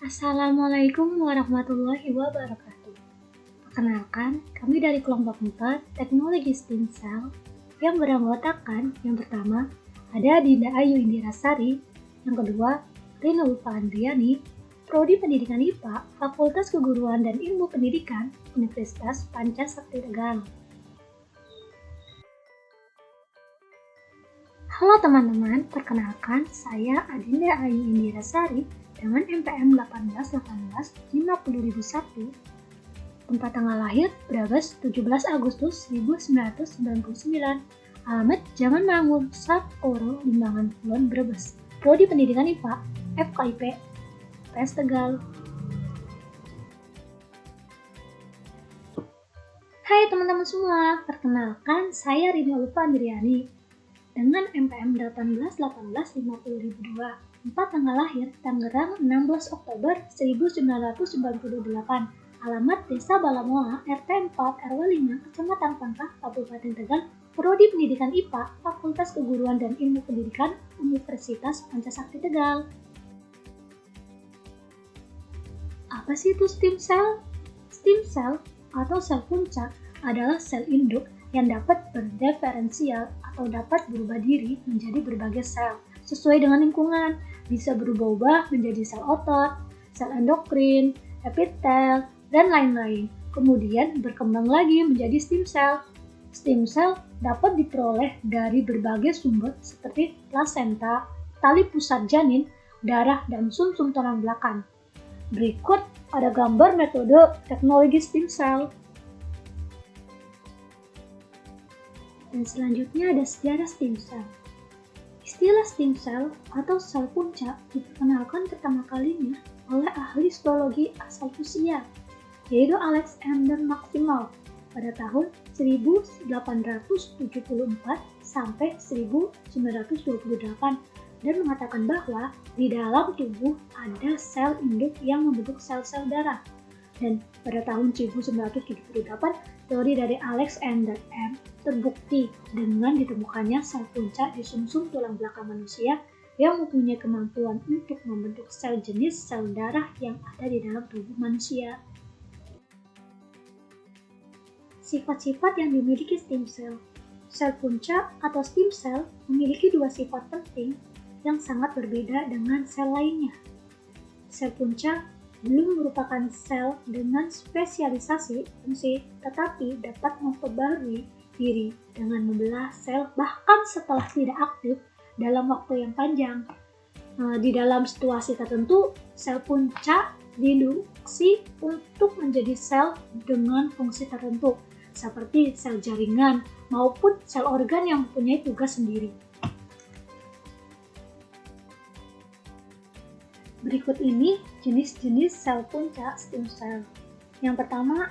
Assalamualaikum warahmatullahi wabarakatuh. Perkenalkan, kami dari kelompok 4 Teknologi STEM Cell yang beranggotakan yang pertama ada Dinda Ayu Indirasari, yang kedua Rina Ulfa Andriani, Prodi Pendidikan IPA, Fakultas Keguruan dan Ilmu Pendidikan, Universitas Pancasakti Tegal. Halo teman-teman, perkenalkan saya Adinda Ayu Indirasari dengan NPM 181850001, tempat tanggal lahir Brebes 17 Agustus 1999, alamat Jaman Mangun, Saporo, Limbangan Kulon, Brebes, Prodi Pendidikan IPA, FKIP, PS Tegal. Hai teman-teman semua, perkenalkan saya Rina Ulfa Andriani dengan NPM 181850002, tempat tanggal lahir Tangerang 16 Oktober 1998, alamat Desa Balamoa, RT 4 RW 5, Kecamatan Pangkah, Kabupaten Tegal, Prodi Pendidikan IPA, Fakultas Keguruan dan Ilmu Pendidikan, Universitas Pancasakti Tegal. Apa sih itu stem cell? Stem cell atau sel punca adalah sel induk yang dapat berdiferensial atau dapat berubah diri menjadi berbagai sel sesuai dengan lingkungan, bisa berubah-ubah menjadi sel otot, sel endokrin, epitel, dan lain-lain. Kemudian berkembang lagi menjadi stem cell. Stem cell dapat diperoleh dari berbagai sumber seperti plasenta, tali pusat janin, darah, dan sumsum tulang belakang. Berikut ada gambar metode teknologi stem cell. Dan selanjutnya ada sejarah stem cell. Istilah stem cell atau sel punca diperkenalkan pertama kalinya oleh ahli histologi asal Rusia, yaitu Alexander Maximov pada tahun 1874 sampai 1928 dan mengatakan bahwa di dalam tubuh ada sel induk yang membentuk sel-sel darah. Dan pada tahun 1978, teori dari Alexander M. terbukti dengan ditemukannya sel punca di sumsum tulang belakang manusia yang mempunyai kemampuan untuk membentuk sel jenis sel darah yang ada di dalam tubuh manusia. Sifat-sifat yang dimiliki stem cell. Sel punca atau stem cell memiliki dua sifat penting yang sangat berbeda dengan sel lainnya. Sel punca belum merupakan sel dengan spesialisasi fungsi, tetapi dapat memperbarui diri dengan membelah sel bahkan setelah tidak aktif dalam waktu yang panjang. Di dalam situasi tertentu, sel punca diinduksi untuk menjadi sel dengan fungsi tertentu, seperti sel jaringan maupun sel organ yang mempunyai tugas sendiri. Berikut ini jenis-jenis sel punca stem cell. Yang pertama,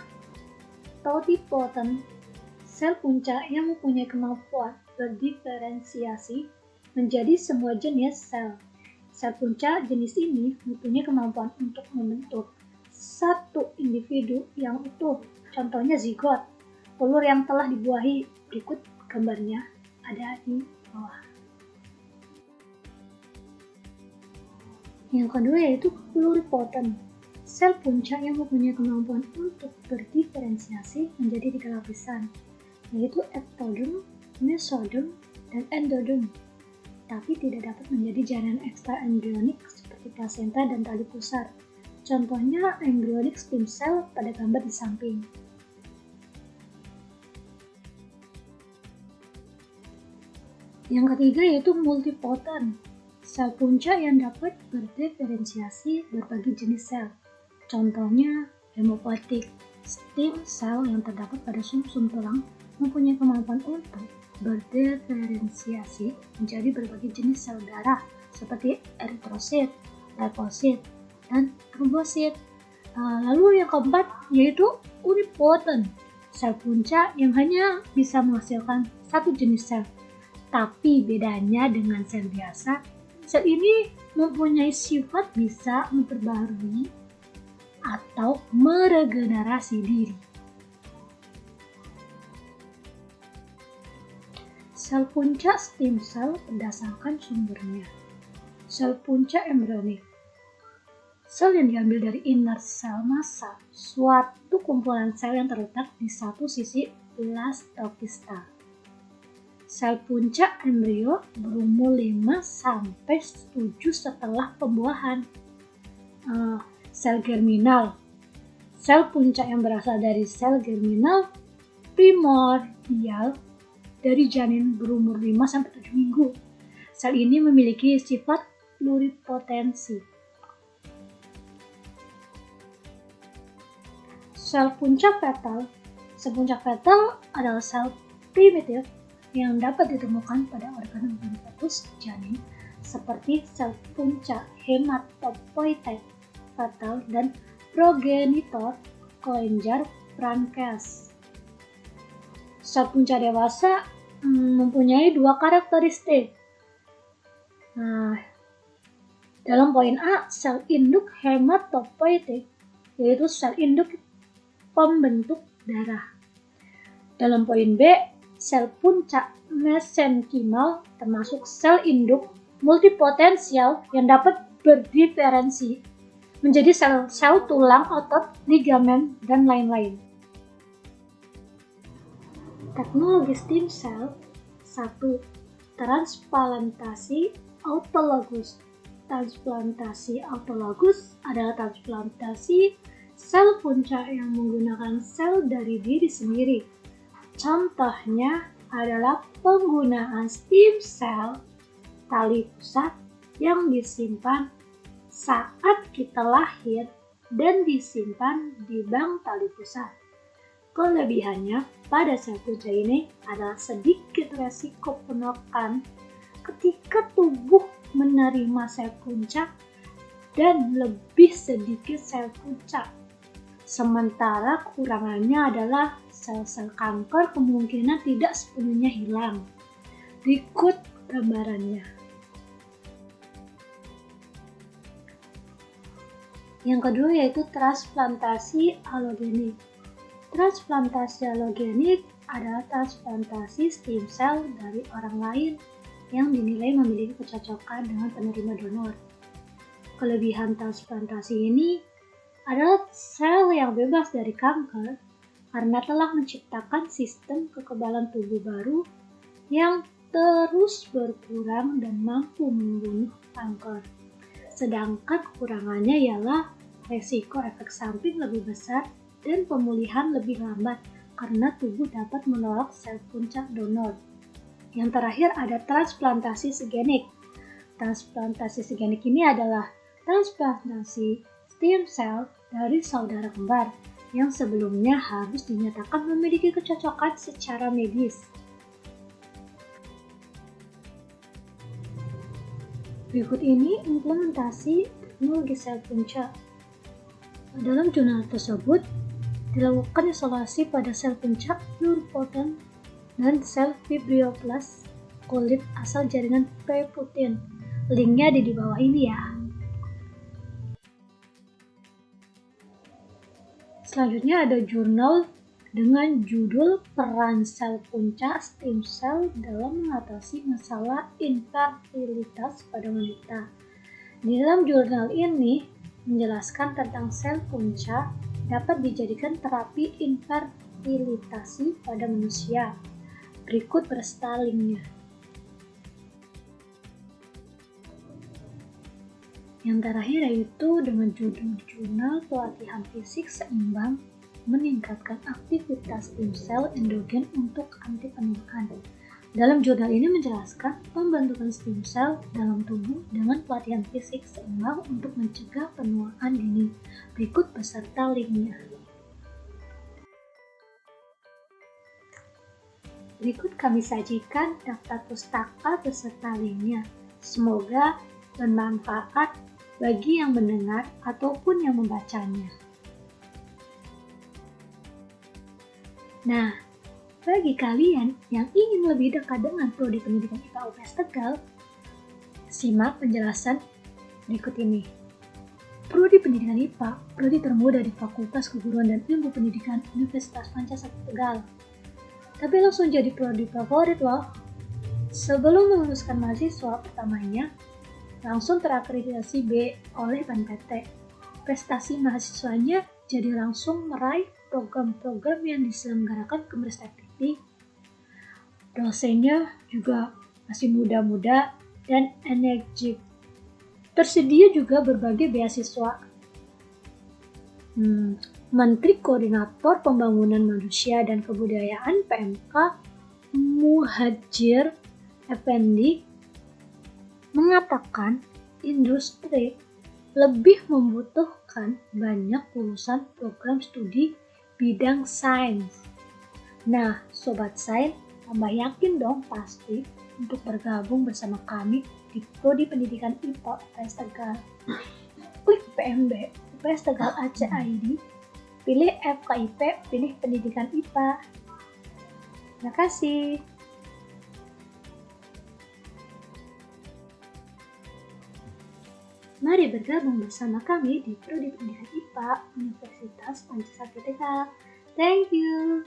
totipotent, sel punca yang mempunyai kemampuan berdiferensiasi menjadi semua jenis sel. Sel punca jenis ini mempunyai kemampuan untuk membentuk satu individu yang utuh, contohnya zigot, telur yang telah dibuahi. Berikut gambarnya ada di bawah. Yang kedua yaitu pluripotent, sel punca yang mempunyai kemampuan untuk berdiferensiasi menjadi 3 lapisan, yaitu ectoderm, mesoderm, dan endoderm, tapi tidak dapat menjadi jaringan ekstra embrionik seperti plasenta dan tali pusar. Contohnya embryonic stem cell pada gambar di samping. Yang ketiga yaitu multipotent, sel punca yang dapat berdiferensiasi berbagai jenis sel. Contohnya hemopoietic stem cell yang terdapat pada sumsum tulang mempunyai kemampuan untuk berdiferensiasi menjadi berbagai jenis sel darah seperti eritrosit, leukosit, dan trombosit. Lalu yang keempat yaitu unipotent, sel punca yang hanya bisa menghasilkan satu jenis sel. Tapi bedanya dengan sel biasa, sel ini mempunyai sifat bisa memperbarui atau meregenerasi diri. Sel punca stem cell berdasarkan sumbernya. Sel punca embrionik. Sel yang diambil dari inner cell massa, suatu kumpulan sel yang terletak di satu sisi blastocista. Sel puncak embrio berumur 5-7 setelah pembuahan. Sel germinal. Sel puncak yang berasal dari sel germinal primordial dari janin berumur 5-7 minggu. Sel ini memiliki sifat pluripotensi. Sel puncak fetal. Sel puncak fetal adalah sel primitif yang dapat ditemukan pada organ-organ fetus janin seperti sel puncak hematopoietik fetal dan progenitor kelenjar pankreas. Sel puncak dewasa mempunyai dua karakteristik. Dalam poin A, sel induk hematopoietik, yaitu sel induk pembentuk darah. Dalam poin B, sel puncak mesenkimal termasuk sel induk multipotensial yang dapat berdiferensi menjadi sel-sel tulang, otot, ligamen, dan lain-lain. Teknologi stem cell 1. Transplantasi autologus. Transplantasi autologus adalah transplantasi sel puncak yang menggunakan sel dari diri sendiri. Contohnya adalah penggunaan stem cell tali pusat yang disimpan saat kita lahir dan disimpan di bank tali pusat. Kelebihannya pada sel puncak ini adalah sedikit resiko penokan ketika tubuh menerima sel puncak dan lebih sedikit sel puncak. Sementara kekurangannya adalah sel-sel kanker kemungkinan tidak sepenuhnya hilang. Berikut gambarannya. Yang kedua yaitu transplantasi alogenik. Transplantasi alogenik adalah transplantasi stem cell dari orang lain yang dinilai memiliki kecocokan dengan penerima donor. Kelebihan transplantasi ini adalah sel yang bebas dari kanker karena telah menciptakan sistem kekebalan tubuh baru yang terus berkurang dan mampu membunuh kanker. Sedangkan kekurangannya ialah resiko efek samping lebih besar dan pemulihan lebih lambat karena tubuh dapat menolak sel puncak donor. Yang terakhir ada transplantasi segenik. Transplantasi segenik ini adalah transplantasi stem cell dari saudara kembar yang sebelumnya harus dinyatakan memiliki kecocokan secara medis. Berikut ini implementasi teknologi sel puncak. Dalam jurnal tersebut dilakukan isolasi pada sel puncak pluripotent dan sel fibrioblast kulit asal jaringan P-Putin. Linknya di bawah ini ya. Selanjutnya ada jurnal dengan judul Peran Sel Puncak Stem Cell dalam mengatasi masalah infertilitas pada wanita. Di dalam jurnal ini menjelaskan tentang sel puncak dapat dijadikan terapi infertilitasi pada manusia. Berikut beserta linknya. Yang terakhir yaitu dengan jurnal pelatihan fisik seimbang meningkatkan aktivitas stem cell endogen untuk anti penuaan. Dalam jurnal ini menjelaskan pembentukan stem cell dalam tubuh dengan pelatihan fisik seimbang untuk mencegah penuaan dini. Berikut beserta linknya. Berikut kami sajikan daftar pustaka beserta linknya. Semoga bermanfaat bagi yang mendengar ataupun yang membacanya. Nah, bagi kalian yang ingin lebih dekat dengan Prodi Pendidikan IPA UPS Tegal, simak penjelasan berikut ini. Prodi Pendidikan IPA, prodi termuda di Fakultas Keguruan dan Ilmu Pendidikan Universitas Pancasila Tegal. Tapi langsung jadi prodi favorit loh. Sebelum meluluskan mahasiswa pertamanya, langsung terakreditasi B oleh BNPT. prestasi mahasiswanya jadi langsung meraih program-program yang diselenggarakan Kemristek Dikti. Dosennya juga masih muda-muda dan energik. Tersedia juga berbagai beasiswa. Menteri Koordinator Pembangunan Manusia dan Kebudayaan PMK Muhadjir Effendi mengatakan industri lebih membutuhkan banyak lulusan program studi bidang sains. Nah, Sobat Sains, tambah yakin dong pasti untuk bergabung bersama kami di Prodi Pendidikan IPA UPS Tegal. Klik PMB UPS Tegal ACID, pilih FKIP, pilih Pendidikan IPA. Terima kasih. Mari bergabung bersama kami di Prodi Pendidikan IPA Universitas Pancasila Tegal. Thank you.